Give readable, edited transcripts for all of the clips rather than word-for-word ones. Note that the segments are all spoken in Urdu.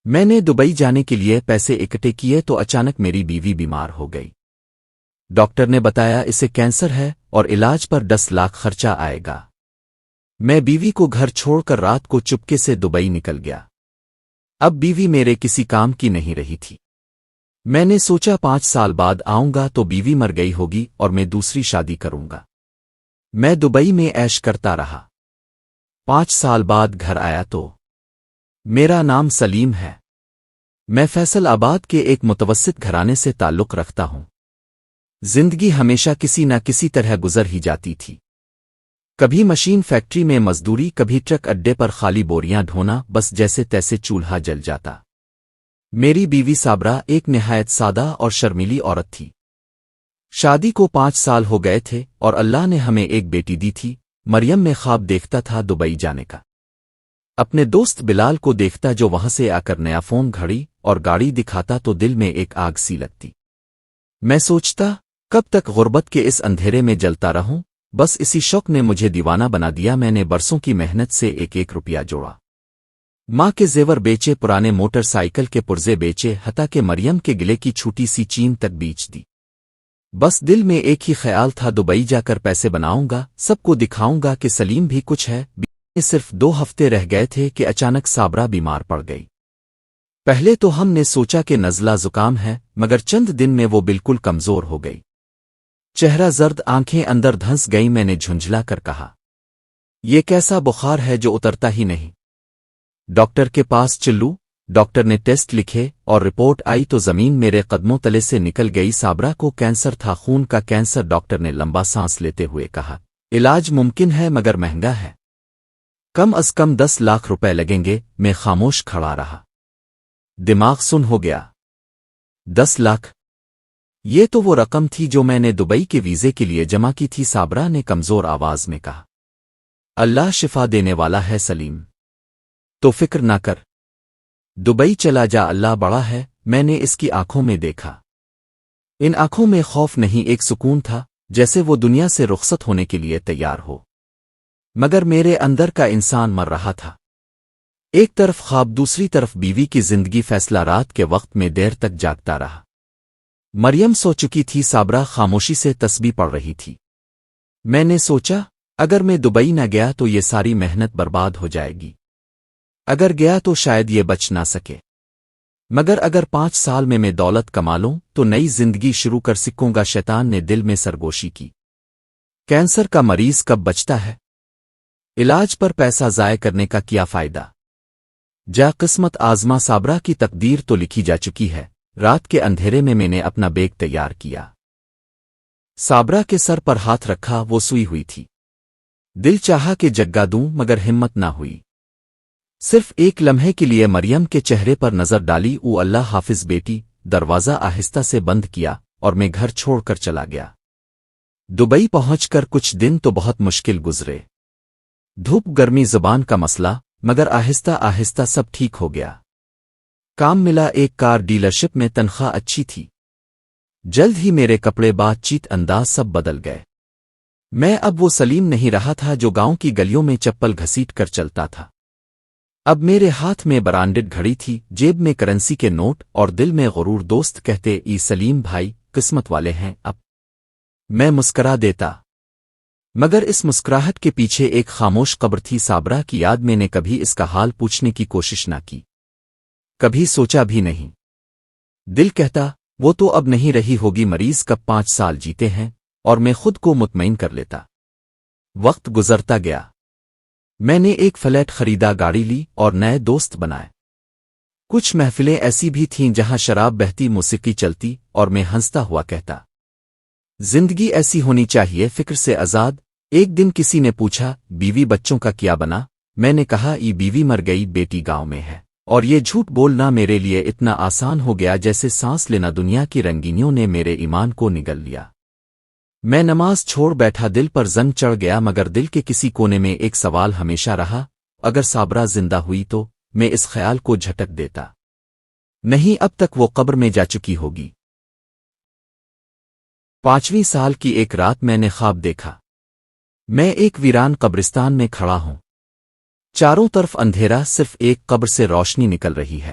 میں نے دبئی جانے کے لیے پیسے اکٹھے کیے تو اچانک میری بیوی بیمار ہو گئی۔ ڈاکٹر نے بتایا اسے کینسر ہے اور علاج پر 10 لاکھ خرچہ آئے گا۔ میں بیوی کو گھر چھوڑ کر رات کو چپکے سے دبئی نکل گیا۔ اب بیوی میرے کسی کام کی نہیں رہی تھی۔ میں نے سوچا 5 سال بعد آؤں گا تو بیوی مر گئی ہوگی اور میں دوسری شادی کروں گا۔ میں دبئی میں عیش کرتا رہا۔ 5 سال بعد گھر آیا تو میرا نام سلیم ہے۔ میں فیصل آباد کے ایک متوسط گھرانے سے تعلق رکھتا ہوں۔ زندگی ہمیشہ کسی نہ کسی طرح گزر ہی جاتی تھی۔ کبھی مشین فیکٹری میں مزدوری، کبھی ٹرک اڈے پر خالی بوریاں ڈھونا، بس جیسے تیسے چولہا جل جاتا۔ میری بیوی صابرہ ایک نہایت سادہ اور شرمیلی عورت تھی۔ شادی کو 5 سال ہو گئے تھے اور اللہ نے ہمیں ایک بیٹی دی تھی۔ مریم میں خواب دیکھتا تھا دبئی جانے کا۔ اپنے دوست بلال کو دیکھتا جو وہاں سے آ کر نیا فون، گھڑی اور گاڑی دکھاتا تو دل میں ایک آگ سی لگتی۔ میں سوچتا کب تک غربت کے اس اندھیرے میں جلتا رہوں۔ بس اسی شوق نے مجھے دیوانہ بنا دیا۔ میں نے برسوں کی محنت سے ایک ایک روپیہ جوڑا۔ ماں کے زیور بیچے، پرانے موٹر سائیکل کے پرزے بیچے، حتیٰ کہ مریم کے گلے کی چھوٹی سی چین تک بیچ دی۔ بس دل میں ایک ہی خیال تھا، دبئی جا کر پیسے بناؤں گا، سب کو دکھاؤں گا کہ سلیم بھی کچھ ہے۔ صرف 2 ہفتے رہ گئے تھے کہ اچانک صابرہ بیمار پڑ گئی۔ پہلے تو ہم نے سوچا کہ نزلہ زکام ہے، مگر چند دن میں وہ بالکل کمزور ہو گئی۔ چہرہ زرد، آنکھیں اندر دھنس گئیں۔ میں نے جھنجھلا کر کہا، یہ کیسا بخار ہے جو اترتا ہی نہیں؟ ڈاکٹر کے پاس چلو۔ ڈاکٹر نے ٹیسٹ لکھے اور رپورٹ آئی تو زمین میرے قدموں تلے سے نکل گئی۔ صابرہ کو کینسر تھا، خون کا کینسر۔ ڈاکٹر نے لمبا سانس لیتے ہوئے کہا، علاج ممکن ہے مگر مہنگا ہے، کم از کم 10 لاکھ روپے لگیں گے۔ میں خاموش کھڑا رہا، دماغ سن ہو گیا۔ 10 لاکھ! یہ تو وہ رقم تھی جو میں نے دبئی کے ویزے کے لیے جمع کی تھی۔ صابرہ نے کمزور آواز میں کہا، اللہ شفا دینے والا ہے سلیم، تو فکر نہ کر، دبئی چلا جا، اللہ بڑا ہے۔ میں نے اس کی آنکھوں میں دیکھا۔ ان آنکھوں میں خوف نہیں، ایک سکون تھا، جیسے وہ دنیا سے رخصت ہونے کے لیے تیار ہو۔ مگر میرے اندر کا انسان مر رہا تھا۔ ایک طرف خواب، دوسری طرف بیوی کی زندگی۔ فیصلہ رات کے وقت میں دیر تک جاگتا رہا۔ مریم سو چکی تھی، صابرہ خاموشی سے تسبیح پڑھ رہی تھی۔ میں نے سوچا اگر میں دبئی نہ گیا تو یہ ساری محنت برباد ہو جائے گی، اگر گیا تو شاید یہ بچ نہ سکے، مگر اگر 5 سال میں دولت کما لوں تو نئی زندگی شروع کر سکوں گا۔ شیطان نے دل میں سرگوشی کی، کینسر کا مریض کب بچتا ہے؟ علاج پر پیسہ ضائع کرنے کا کیا فائدہ؟ جا قسمت آزما، صابرہ کی تقدیر تو لکھی جا چکی ہے۔ رات کے اندھیرے میں نے اپنا بیگ تیار کیا، صابرہ کے سر پر ہاتھ رکھا، وہ سوئی ہوئی تھی۔ دل چاہا کہ جگا دوں مگر ہمت نہ ہوئی۔ صرف ایک لمحے کے لیے مریم کے چہرے پر نظر ڈالی، او اللہ حافظ بیٹی۔ دروازہ آہستہ سے بند کیا اور میں گھر چھوڑ کر چلا گیا۔ دبئی پہنچ کر کچھ دن تو بہت مشکل گزرے، دھوپ گرمی زبان کا مسئلہ، مگر آہستہ آہستہ سب ٹھیک ہو گیا۔ کام ملا، ایک کار ڈیلرشپ میں، تنخواہ اچھی تھی۔ جلد ہی میرے کپڑے، بات چیت، انداز سب بدل گئے۔ میں اب وہ سلیم نہیں رہا تھا جو گاؤں کی گلیوں میں چپل گھسیٹ کر چلتا تھا۔ اب میرے ہاتھ میں برانڈڈ گھڑی تھی، جیب میں کرنسی کے نوٹ اور دل میں غرور۔ دوست کہتے ای سلیم بھائی قسمت والے ہیں اب۔ میں مسکرا دیتا، مگر اس مسکراہٹ کے پیچھے ایک خاموش قبر تھی۔ صابرہ کی یاد، میں نے کبھی اس کا حال پوچھنے کی کوشش نہ کی، کبھی سوچا بھی نہیں۔ دل کہتا وہ تو اب نہیں رہی ہوگی، مریض کب 5 سال جیتے ہیں، اور میں خود کو مطمئن کر لیتا۔ وقت گزرتا گیا، میں نے ایک فلیٹ خریدا، گاڑی لی اور نئے دوست بنائے۔ کچھ محفلیں ایسی بھی تھیں جہاں شراب بہتی، موسیقی چلتی اور میں ہنستا ہوا کہتا زندگی ایسی ہونی چاہیے، فکر سے آزاد۔ ایک دن کسی نے پوچھا بیوی بچوں کا کیا بنا؟ میں نے کہا یہ بیوی مر گئی، بیٹی گاؤں میں ہے۔ اور یہ جھوٹ بولنا میرے لیے اتنا آسان ہو گیا جیسے سانس لینا۔ دنیا کی رنگینیوں نے میرے ایمان کو نگل لیا۔ میں نماز چھوڑ بیٹھا، دل پر زنگ چڑھ گیا، مگر دل کے کسی کونے میں ایک سوال ہمیشہ رہا، اگر صابرہ زندہ ہوئی تو؟ میں اس خیال کو جھٹک دیتا، نہیں اب تک وہ قبر میں جا چکی ہوگی۔ 5ویں سال کی ایک رات میں نے خواب دیکھا، میں ایک ویران قبرستان میں کھڑا ہوں، چاروں طرف اندھیرا، صرف ایک قبر سے روشنی نکل رہی ہے۔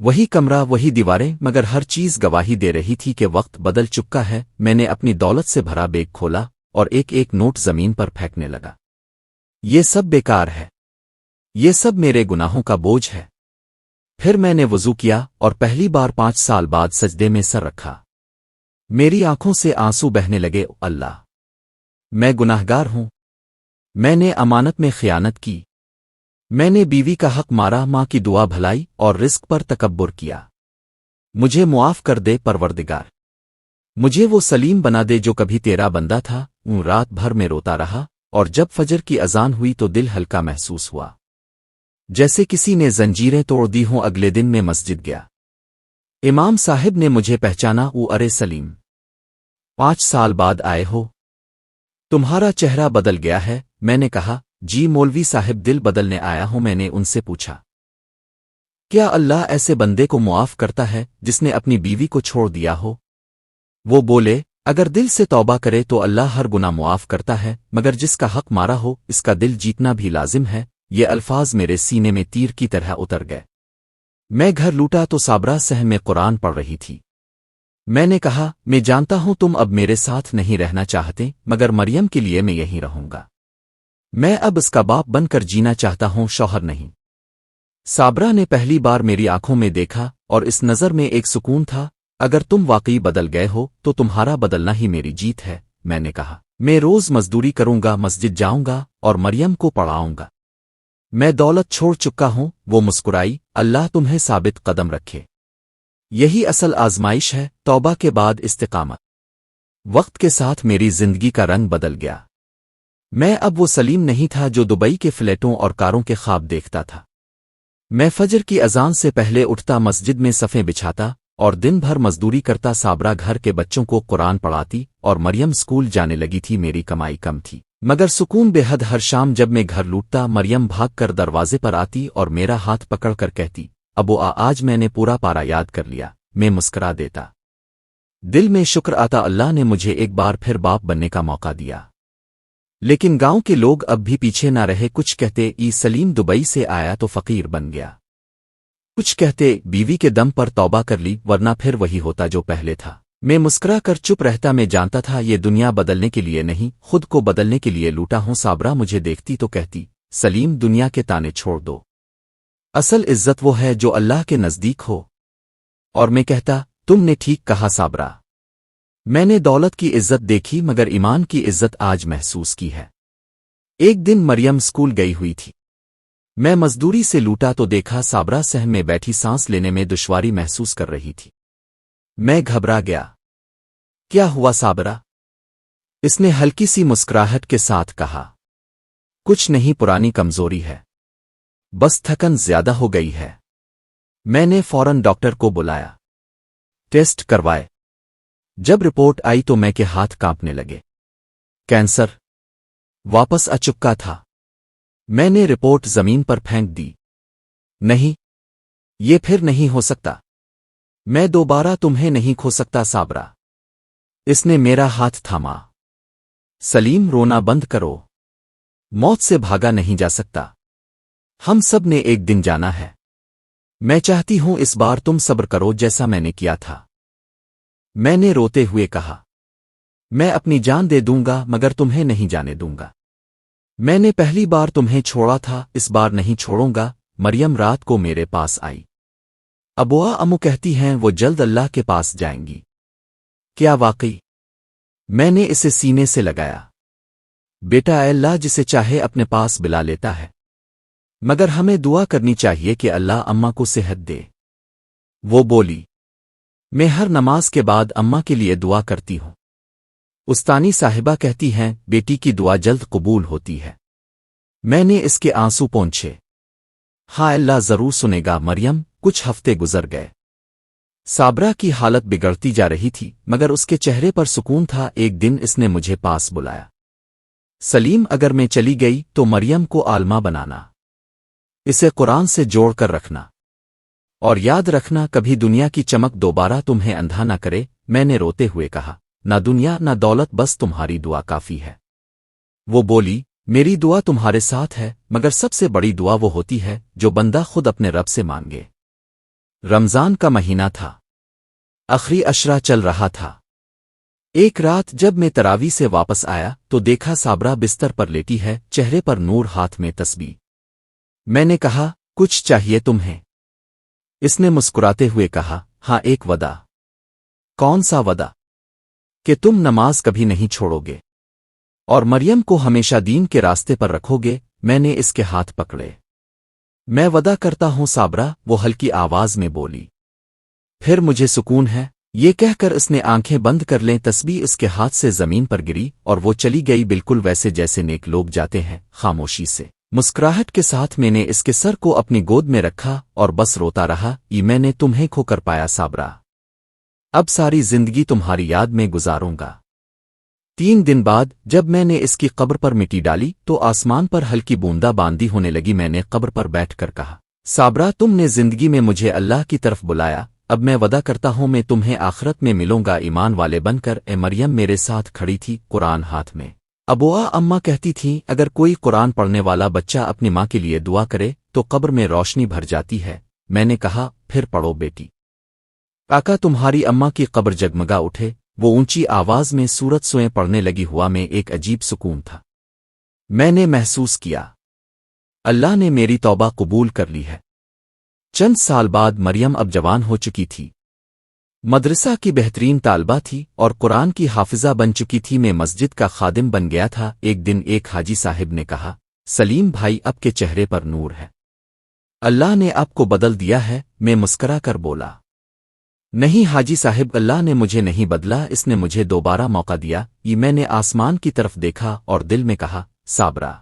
وہی کمرہ وہی دیواریں، مگر ہر چیز گواہی دے رہی تھی کہ وقت بدل چکا ہے۔ میں نے اپنی دولت سے بھرا بیگ کھولا اور ایک ایک نوٹ زمین پر پھینکنے لگا۔ یہ سب بیکار ہے، یہ سب میرے گناہوں کا بوجھ ہے۔ پھر میں نے وضو کیا اور پہلی بار 5 سال بعد سجدے میں سر رکھا۔ میری آنکھوں سے آنسو بہنے لگے۔ اللہ، میں گناہگار ہوں، میں نے امانت میں خیانت کی، میں نے بیوی کا حق مارا، ماں کی دعا بھلائی اور رزق پر تکبر کیا۔ مجھے معاف کر دے پروردگار، مجھے وہ سلیم بنا دے جو کبھی تیرا بندہ تھا۔ رات بھر میں روتا رہا اور جب فجر کی اذان ہوئی تو دل ہلکا محسوس ہوا، جیسے کسی نے زنجیریں توڑ دی ہوں۔ اگلے دن میں مسجد گیا، امام صاحب نے مجھے پہچانا۔ ارے سلیم، 5 سال بعد آئے ہو، تمہارا چہرہ بدل گیا ہے۔ میں نے کہا، جی مولوی صاحب، دل بدلنے آیا ہوں۔ میں نے ان سے پوچھا، کیا اللہ ایسے بندے کو معاف کرتا ہے جس نے اپنی بیوی کو چھوڑ دیا ہو؟ وہ بولے، اگر دل سے توبہ کرے تو اللہ ہر گناہ معاف کرتا ہے، مگر جس کا حق مارا ہو اس کا دل جیتنا بھی لازم ہے۔ یہ الفاظ میرے سینے میں تیر کی طرح اتر گئے۔ میں گھر لوٹا تو صابرہ صحن میں قرآن پڑھ رہی تھی۔ میں نے کہا، میں جانتا ہوں تم اب میرے ساتھ نہیں رہنا چاہتے، مگر مریم کے لیے میں یہیں رہوں گا۔ میں اب اس کا باپ بن کر جینا چاہتا ہوں، شوہر نہیں۔ صابرہ نے پہلی بار میری آنکھوں میں دیکھا اور اس نظر میں ایک سکون تھا۔ اگر تم واقعی بدل گئے ہو تو تمہارا بدلنا ہی میری جیت ہے۔ میں نے کہا، میں روز مزدوری کروں گا، مسجد جاؤں گا اور مریم کو پڑھاؤں گا۔ میں دولت چھوڑ چکا ہوں۔ وہ مسکرائی، اللہ تمہیں ثابت قدم رکھے، یہی اصل آزمائش ہے، توبہ کے بعد استقامت۔ وقت کے ساتھ میری زندگی کا رنگ بدل گیا۔ میں اب وہ سلیم نہیں تھا جو دبئی کے فلیٹوں اور کاروں کے خواب دیکھتا تھا۔ میں فجر کی اذان سے پہلے اٹھتا، مسجد میں صفیں بچھاتا اور دن بھر مزدوری کرتا۔ صابرہ گھر کے بچوں کو قرآن پڑھاتی اور مریم اسکول جانے لگی تھی۔ میری کمائی کم تھی مگر سکون بے حد۔ ہر شام جب میں گھر لوٹتا، مریم بھاگ کر دروازے پر آتی اور میرا ہاتھ پکڑ کر کہتی، ابو آج میں نے پورا پارا یاد کر لیا۔ میں مسکرا دیتا، دل میں شکر آتا، اللہ نے مجھے ایک بار پھر باپ بننے کا موقع دیا۔ لیکن گاؤں کے لوگ اب بھی پیچھے نہ رہے۔ کچھ کہتے سلیم دبئی سے آیا تو فقیر بن گیا، کچھ کہتے بیوی کے دم پر توبہ کر لی، ورنہ پھر وہی ہوتا جو پہلے تھا۔ میں مسکرا کر چپ رہتا۔ میں جانتا تھا یہ دنیا بدلنے کے لیے نہیں، خود کو بدلنے کے لیے لوٹا ہوں۔ صابرہ مجھے دیکھتی تو کہتی، سلیم دنیا کے تانے چھوڑ دو، اصل عزت وہ ہے جو اللہ کے نزدیک ہو۔ اور میں کہتا، تم نے ٹھیک کہا صابرہ، میں نے دولت کی عزت دیکھی مگر ایمان کی عزت آج محسوس کی ہے۔ ایک دن مریم اسکول گئی ہوئی تھی، میں مزدوری سے لوٹا تو دیکھا صابرہ صحن میں بیٹھی، سانس لینے میں دشواری محسوس کر رہی تھی۔ میں گھبرا گیا، کیا ہوا صابرہ؟ اس نے ہلکی سی مسکراہٹ کے ساتھ کہا، کچھ نہیں، پرانی کمزوری ہے، بس تھکن زیادہ ہو گئی ہے۔ میں نے فوراً ڈاکٹر کو بلایا، ٹیسٹ کروائے۔ جب رپورٹ آئی تو میں کے ہاتھ کانپنے لگے۔ کینسر واپس آ چکا تھا۔ میں نے رپورٹ زمین پر پھینک دی۔ نہیں، یہ پھر نہیں ہو سکتا، میں دوبارہ تمہیں نہیں کھو سکتا صابرہ۔ اس نے میرا ہاتھ تھاما، سلیم رونا بند کرو، موت سے بھاگا نہیں جا سکتا، ہم سب نے ایک دن جانا ہے۔ میں چاہتی ہوں اس بار تم صبر کرو جیسا میں نے کیا تھا۔ میں نے روتے ہوئے کہا، میں اپنی جان دے دوں گا مگر تمہیں نہیں جانے دوں گا۔ میں نے پہلی بار تمہیں چھوڑا تھا، اس بار نہیں چھوڑوں گا۔ مریم رات کو میرے پاس آئی، ابوا امو کہتی ہیں وہ جلد اللہ کے پاس جائیں گی۔ کیا واقعی؟ میں نے اسے سینے سے لگایا۔ بیٹا، اے اللہ جسے چاہے اپنے پاس بلا لیتا ہے، مگر ہمیں دعا کرنی چاہیے کہ اللہ اماں کو صحت دے۔ وہ بولی، میں ہر نماز کے بعد اماں کے لیے دعا کرتی ہوں۔ استانی صاحبہ کہتی ہیں بیٹی کی دعا جلد قبول ہوتی ہے۔ میں نے اس کے آنسو پونچھے۔ ہاں اللہ ضرور سنے گا۔ مریم، کچھ ہفتے گزر گئے۔ صابرہ کی حالت بگڑتی جا رہی تھی مگر اس کے چہرے پر سکون تھا۔ ایک دن اس نے مجھے پاس بلایا، سلیم اگر میں چلی گئی تو مریم کو عالمہ بنانا، اسے قرآن سے جوڑ کر رکھنا، اور یاد رکھنا کبھی دنیا کی چمک دوبارہ تمہیں اندھا نہ کرے۔ میں نے روتے ہوئے کہا، نہ دنیا نہ دولت، بس تمہاری دعا کافی ہے۔ وہ بولی، میری دعا تمہارے ساتھ ہے مگر سب سے بڑی دعا وہ ہوتی ہے جو بندہ خود اپنے رب سے مانگے۔ رمضان کا مہینہ تھا، آخری عشرہ چل رہا تھا۔ ایک رات جب میں تراویح سے واپس آیا تو دیکھا صابرہ بستر پر لیٹی ہے، چہرے پر نور، ہاتھ میں تسبیح۔ میں نے کہا، کچھ چاہیے تمہیں؟ اس نے مسکراتے ہوئے کہا، ہاں، ایک وعدہ۔ کون سا وعدہ؟ کہ تم نماز کبھی نہیں چھوڑو گے اور مریم کو ہمیشہ دین کے راستے پر رکھو گے۔ میں نے اس کے ہاتھ پکڑے۔ میں وعدہ کرتا ہوں صابرہ، وہ ہلکی آواز میں بولی۔ پھر مجھے سکون ہے۔ یہ کہہ کر اس نے آنکھیں بند کر لیں، تسبیح اس کے ہاتھ سے زمین پر گری اور وہ چلی گئی، بالکل ویسے جیسے نیک لوگ جاتے ہیں، خاموشی سے۔ مسکراہٹ کے ساتھ میں نے اس کے سر کو اپنی گود میں رکھا اور بس روتا رہا، یہ میں نے تمہیں کھو کر پایا صابرہ، اب ساری زندگی تمہاری یاد میں گزاروں گا۔ 3 دن بعد جب میں نے اس کی قبر پر مٹی ڈالی تو آسمان پر ہلکی بوندا باندی ہونے لگی۔ میں نے قبر پر بیٹھ کر کہا، صابرہ، تم نے زندگی میں مجھے اللہ کی طرف بلایا، اب میں وعدہ کرتا ہوں میں تمہیں آخرت میں ملوں گا ایمان والے بن کر۔ مریم میرے ساتھ کھڑی تھی، قرآن ہاتھ میں۔ ابوا اماں کہتی تھیں، اگر کوئی قرآن پڑھنے والا بچہ اپنی ماں کے لیے دعا کرے تو قبر میں روشنی بھر جاتی ہے۔ میں نے کہا، پھر پڑھو بیٹی۔ آقا تمہاری اماں کی قبر جگمگا اٹھے، وہ اونچی آواز میں سورت سوئیں پڑھنے لگی۔ ہوا میں ایک عجیب سکون تھا۔ میں نے محسوس کیا اللہ نے میری توبہ قبول کر لی ہے۔ چند سال بعد مریم اب جوان ہو چکی تھی، مدرسہ کی بہترین طالبہ تھی اور قرآن کی حافظہ بن چکی تھی۔ میں مسجد کا خادم بن گیا تھا۔ ایک دن ایک حاجی صاحب نے کہا، سلیم بھائی، آپ کے چہرے پر نور ہے، اللہ نے آپ کو بدل دیا ہے۔ میں مسکرا کر بولا، نہیں حاجی صاحب، اللہ نے مجھے نہیں بدلا، اس نے مجھے دوبارہ موقع دیا۔ یہ میں نے آسمان کی طرف دیکھا اور دل میں کہا، صابرہ،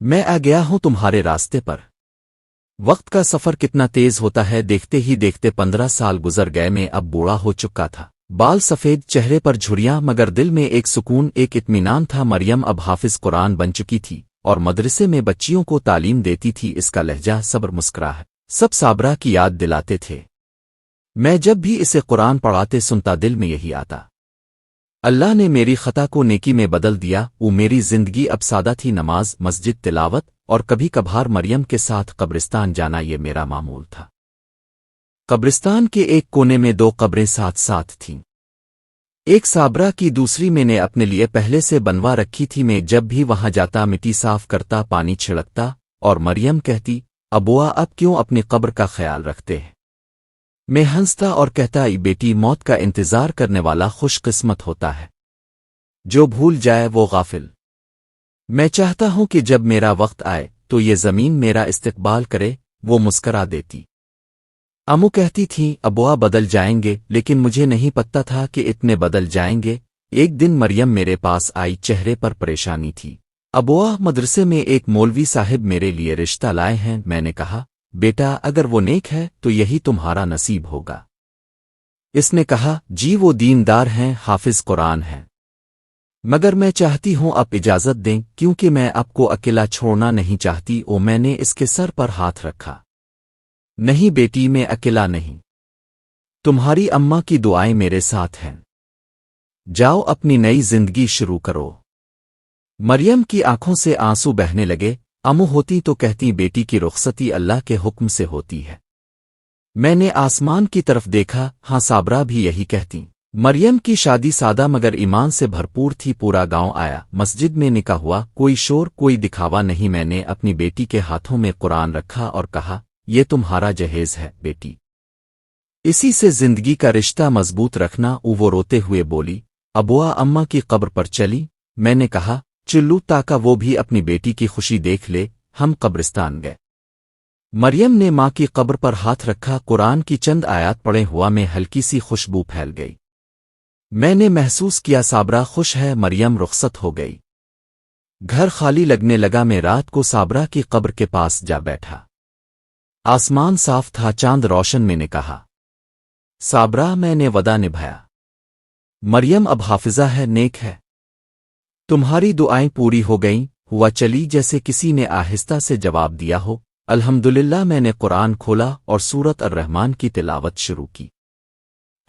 میں آ گیا ہوں تمہارے راستے پر۔ وقت کا سفر کتنا تیز ہوتا ہے، دیکھتے ہی دیکھتے 15 سال گزر گئے۔ میں اب بوڑھا ہو چکا تھا، بال سفید، چہرے پر جھریاں، مگر دل میں ایک سکون، ایک اطمینان تھا۔ مریم اب حافظ قرآن بن چکی تھی اور مدرسے میں بچیوں کو تعلیم دیتی تھی۔ اس کا لہجہ، صبر، مسکراہٹ، سب صابرہ کی یاد دلاتے تھے۔ میں جب بھی اسے قرآن پڑھاتے سنتا دل میں یہی آتا، اللہ نے میری خطا کو نیکی میں بدل دیا۔ وہ میری زندگی اب سادہ تھی، نماز، مسجد، تلاوت اور کبھی کبھار مریم کے ساتھ قبرستان جانا، یہ میرا معمول تھا۔ قبرستان کے ایک کونے میں 2 قبریں ساتھ ساتھ تھیں، ایک صابرہ کی، دوسری میں نے اپنے لیے پہلے سے بنوا رکھی تھی۔ میں جب بھی وہاں جاتا مٹی صاف کرتا، پانی چھڑکتا اور مریم کہتی، ابوا، اب کیوں اپنی قبر کا خیال رکھتے ہیں؟ میں ہنستا اور کہتا، ای بیٹی، موت کا انتظار کرنے والا خوش قسمت ہوتا ہے، جو بھول جائے وہ غافل۔ میں چاہتا ہوں کہ جب میرا وقت آئے تو یہ زمین میرا استقبال کرے۔ وہ مسکرا دیتی۔ امو کہتی تھیں، ابوا بدل جائیں گے، لیکن مجھے نہیں پتہ تھا کہ اتنے بدل جائیں گے۔ ایک دن مریم میرے پاس آئی، چہرے پر پریشانی تھی۔ ابوا، مدرسے میں ایک مولوی صاحب میرے لیے رشتہ لائے ہیں۔ میں نے کہا، بیٹا، اگر وہ نیک ہے تو یہی تمہارا نصیب ہوگا۔ اس نے کہا، جی وہ دیندار ہیں، حافظ قرآن ہیں، مگر میں چاہتی ہوں آپ اجازت دیں، کیونکہ میں آپ کو اکیلا چھوڑنا نہیں چاہتی۔ میں نے اس کے سر پر ہاتھ رکھا، نہیں بیٹی، میں اکیلا نہیں، تمہاری اماں کی دعائیں میرے ساتھ ہیں، جاؤ اپنی نئی زندگی شروع کرو۔ مریم کی آنکھوں سے آنسو بہنے لگے۔ امو ہوتی تو کہتی، بیٹی کی رخصتی اللہ کے حکم سے ہوتی ہے۔ میں نے آسمان کی طرف دیکھا، ہاں صابرہ بھی یہی کہتی۔ مریم کی شادی سادہ مگر ایمان سے بھرپور تھی۔ پورا گاؤں آیا، مسجد میں نکاح ہوا، کوئی شور، کوئی دکھاوا نہیں۔ میں نے اپنی بیٹی کے ہاتھوں میں قرآن رکھا اور کہا، یہ تمہارا جہیز ہے بیٹی، اسی سے زندگی کا رشتہ مضبوط رکھنا۔ وہ روتے ہوئے بولی، ابوا اماں کی قبر پر چلی؟ میں نے کہا، چلو، تاکہ وہ بھی اپنی بیٹی کی خوشی دیکھ لے۔ ہم قبرستان گئے۔ مریم نے ماں کی قبر پر ہاتھ رکھا، قرآن کی چند آیات پڑھے، ہوا میں ہلکی سی خوشبو پھیل گئی۔ میں نے محسوس کیا صابرہ خوش ہے۔ مریم رخصت ہو گئی، گھر خالی لگنے لگا۔ میں رات کو صابرہ کی قبر کے پاس جا بیٹھا، آسمان صاف تھا، چاند روشن۔ میں نے کہا، صابرہ، میں نے وعدہ نبھایا، مریم اب حافظہ ہے، نیک ہے، تمہاری دعائیں پوری ہو گئیں۔ ہوا چلی جیسے کسی نے آہستہ سے جواب دیا ہو۔ الحمدللہ۔ میں نے قرآن کھولا اور سورت الرحمن کی تلاوت شروع کی۔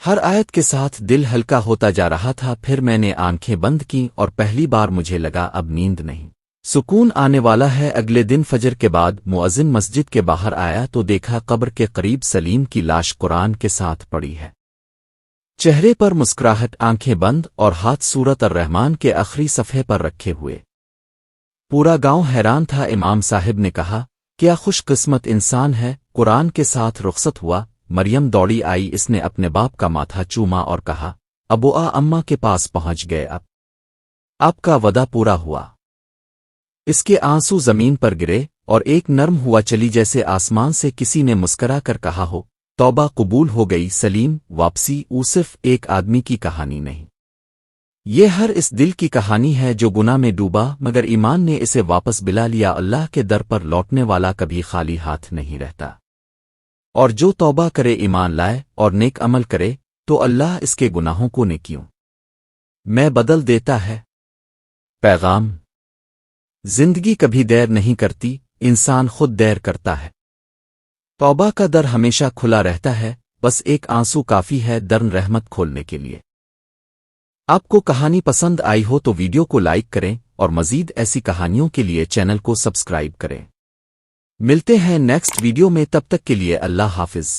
ہر آیت کے ساتھ دل ہلکا ہوتا جا رہا تھا۔ پھر میں نے آنکھیں بند کیں اور پہلی بار مجھے لگا اب نیند نہیں، سکون آنے والا ہے۔ اگلے دن فجر کے بعد مؤذن مسجد کے باہر آیا تو دیکھا قبر کے قریب سلیم کی لاش قرآن کے ساتھ پڑی ہے، چہرے پر مسکراہٹ، آنکھیں بند اور ہاتھ سورت الرحمن کے آخری صفحے پر رکھے ہوئے۔ پورا گاؤں حیران تھا۔ امام صاحب نے کہا، کیا خوش قسمت انسان ہے، قرآن کے ساتھ رخصت ہوا۔ مریم دوڑی آئی، اس نے اپنے باپ کا ماتھا چوما اور کہا، ابو اماں کے پاس پہنچ گئے، اب آپ کا وعدہ پورا ہوا۔ اس کے آنسو زمین پر گرے اور ایک نرم ہوا چلی جیسے آسمان سے کسی نے مسکرا کر کہا ہو، توبہ قبول ہو گئی۔ سلیم واپسی وہ صرف ایک آدمی کی کہانی نہیں، یہ ہر اس دل کی کہانی ہے جو گناہ میں ڈوبا مگر ایمان نے اسے واپس بلا لیا۔ اللہ کے در پر لوٹنے والا کبھی خالی ہاتھ نہیں رہتا، اور جو توبہ کرے، ایمان لائے اور نیک عمل کرے تو اللہ اس کے گناہوں کو نیکیوں میں بدل دیتا ہے۔ پیغام: زندگی کبھی دیر نہیں کرتی، انسان خود دیر کرتا ہے۔ توبہ کا در ہمیشہ کھلا رہتا ہے، بس ایک آنسو کافی ہے درن رحمت کھولنے کے لیے۔ آپ کو کہانی پسند آئی ہو تو ویڈیو کو لائک کریں اور مزید ایسی کہانیوں کے لیے چینل کو سبسکرائب کریں۔ ملتے ہیں نیکسٹ ویڈیو میں، تب تک کے لیے اللہ حافظ۔